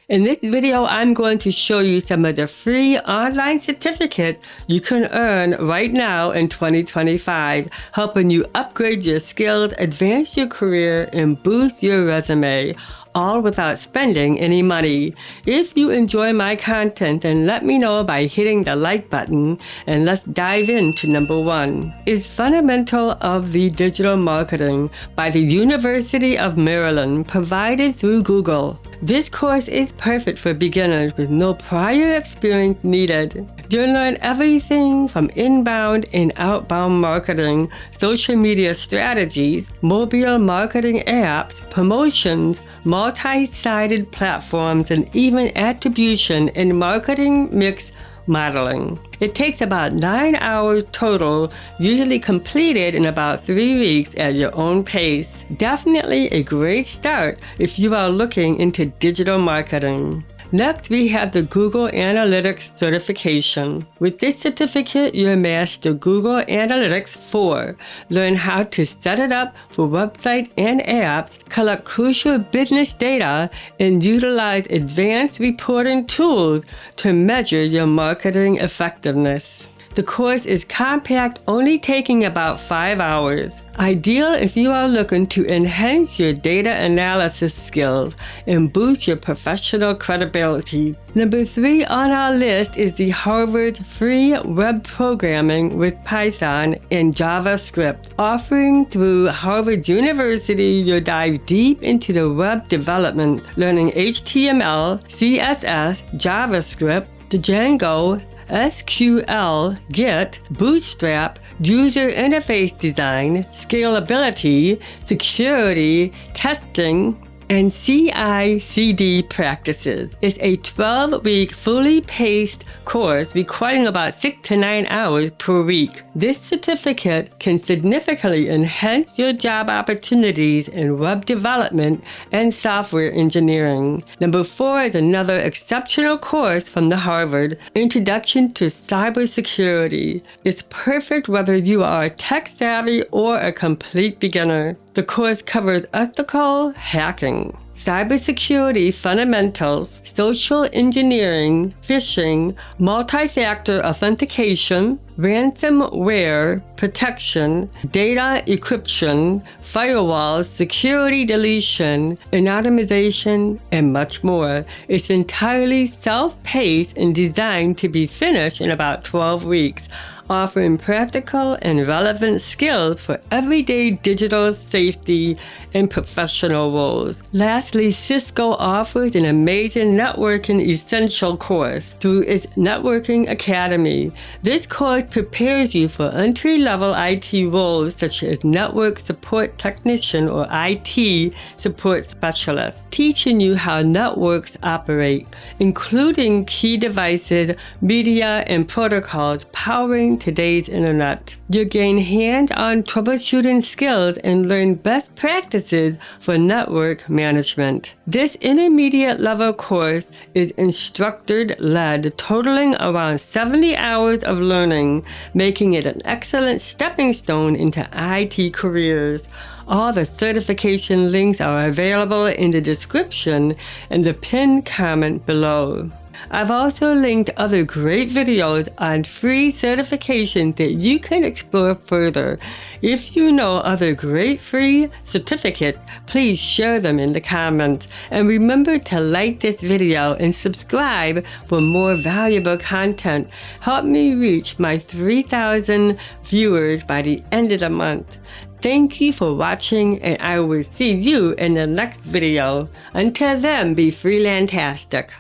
In this video, I'm going to show you some of the free online certificates you can earn right now in 2025, helping you upgrade your skills, advance your career, and boost your resume, all without spending any money. If you enjoy my content, then let me know by hitting the like button, and let's dive into number 1. It's Fundamental of the Digital Marketing by the University of Maryland, provided through Google. This course is perfect for beginners with no prior experience needed. You'll learn everything from inbound and outbound marketing, social media strategies, mobile marketing apps, promotions, multi-sided platforms, and even attribution and marketing mix modeling. It takes about 9 hours total, usually completed in about 3 weeks at your own pace. Definitely a great start if you are looking into digital marketing. Next, we have the Google Analytics certification. With this certificate, you'll master Google Analytics 4. Learn how to set it up for websites and apps, collect crucial business data, and utilize advanced reporting tools to measure your marketing effectiveness. The course is compact, only taking about 5 hours. Ideal if you are looking to enhance your data analysis skills and boost your professional credibility. Number 3 on our list is the Harvard Free Web Programming with Python and JavaScript. Offering through Harvard University, you'll dive deep into the web development, learning HTML, CSS, JavaScript, Django, SQL, Git, Bootstrap, user interface design, scalability, security, testing, and CI/CD practices. It's a 12-week fully paced course requiring about 6 to 9 hours per week. This certificate can significantly enhance your job opportunities in web development and software engineering. Number 4 is another exceptional course from the Harvard Introduction to Cybersecurity. It's perfect whether you are tech savvy or a complete beginner. The course covers ethical hacking, cybersecurity fundamentals, social engineering, phishing, multi-factor authentication, ransomware protection, data encryption, firewalls, security deletion, anonymization, and much more. It's entirely self-paced and designed to be finished in about 12 weeks, offering practical and relevant skills for everyday digital safety and professional roles. Lastly, Cisco offers an amazing networking essential course through its Networking Academy. This course prepares you for entry-level IT roles such as network support technician or IT support specialist, teaching you how networks operate, including key devices, media, and protocols powering today's internet. You'll gain hands-on troubleshooting skills and learn best practices for network management. This intermediate level course is instructor-led, totaling around 70 hours of learning, making it an excellent stepping stone into IT careers. All the certification links are available in the description and the pinned comment below. I've also linked other great videos on free certifications that you can explore further. If you know other great free certificates, please share them in the comments. And remember to like this video and subscribe for more valuable content. Help me reach my 3,000 viewers by the end of the month. Thank you for watching, and I will see you in the next video. Until then, be freelantastic.